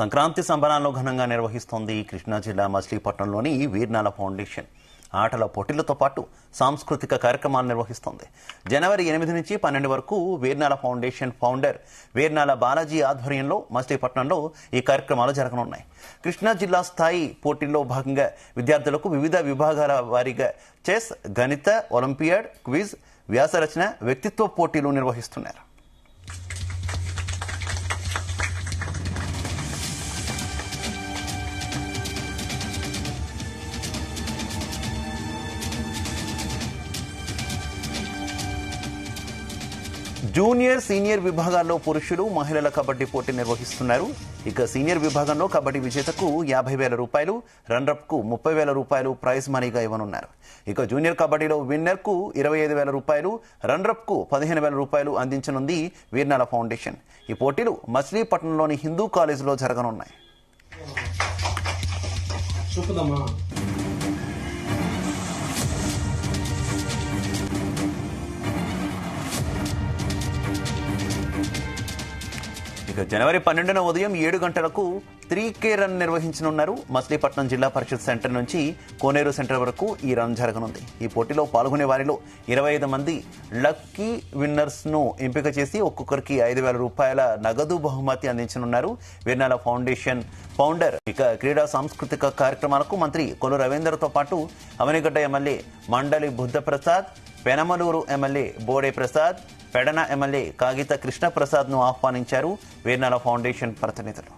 సంక్రాంతి సంబరాలను ఘనంగా నిర్వహిస్తోంది కృష్ణా జిల్లా మచిలీపట్నంలోని వీర్నాల ఫౌండేషన్. ఆటల పోటీలతో పాటు సాంస్కృతిక కార్యక్రమాలు నిర్వహిస్తోంది. జనవరి 8 నుంచి 12 వరకు వీర్నాల ఫౌండేషన్ ఫౌండర్ వీర్నాల బాలాజీ ఆధ్వర్యంలో మచిలీపట్నంలో ఈ కార్యక్రమాలు జరగనున్నాయి. కృష్ణా జిల్లా స్థాయి పోటీల్లో భాగంగా విద్యార్థులకు వివిధ విభాగాల వారీగా చెస్, గణిత, ఒలింపియాడ్, క్విజ్, వ్యాసరచన, వ్యక్తిత్వ పోటీలు నిర్వహిస్తున్నారు. జూనియర్, సీనియర్ విభాగాల్లో పురుషులు, మహిళల కబడ్డీ పోటీ నిర్వహిస్తున్నారు. ఇక సీనియర్ విభాగంలో కబడ్డీ విజేతకు 50,000 రూపాయలు, రన్నర్‌కు 30,000 రూపాయలు ప్రైజ్ మనీగా ఇవ్వనున్నారు. ఇక జూనియర్ కబడ్డీలో విన్నర్కు 25,000 రూపాయలు, రన్నర్‌కు 15,000 రూపాయలు అందించనుంది వీర్నాల ఫౌండేషన్. ఈ పోటీలు మచిలీపట్నంలోని హిందూ కాలేజీలో జరగనున్నాయి. ఇక జనవరి 12న ఉదయం 7 గంటలకు 3K రన్ నిర్వహించనున్నారు. మచిలీపట్నం జిల్లా పరిషత్ సెంటర్ నుంచి కోనేరు సెంటర్ వరకు ఈ రన్ జరగనుంది. ఈ పోటీలో పాల్గొనే వారిలో 25 మంది లక్కీ విన్నర్స్ ను ఎంపిక చేసి ఒక్కొక్కరికి 5,000 రూపాయల నగదు బహుమతి అందించనున్నారు వీర్నాల ఫౌండేషన్ ఫౌండర్. ఇక క్రీడా సాంస్కృతిక కార్యక్రమాలకు మంత్రి కొల్లు రవీందర్తో పాటు అవనిగడ్డ ఎమ్మెల్యే మండలి బుద్ధప్రసాద్, పెనమలూరు ఎమ్మెల్యే బోడే ప్రసాద్, పెడన ఎమ్మెల్యే కాగిత కృష్ణప్రసాద్ ను ఆహ్వానించారు వీర్నాల ఫౌండేషన్ ప్రతినిధులు.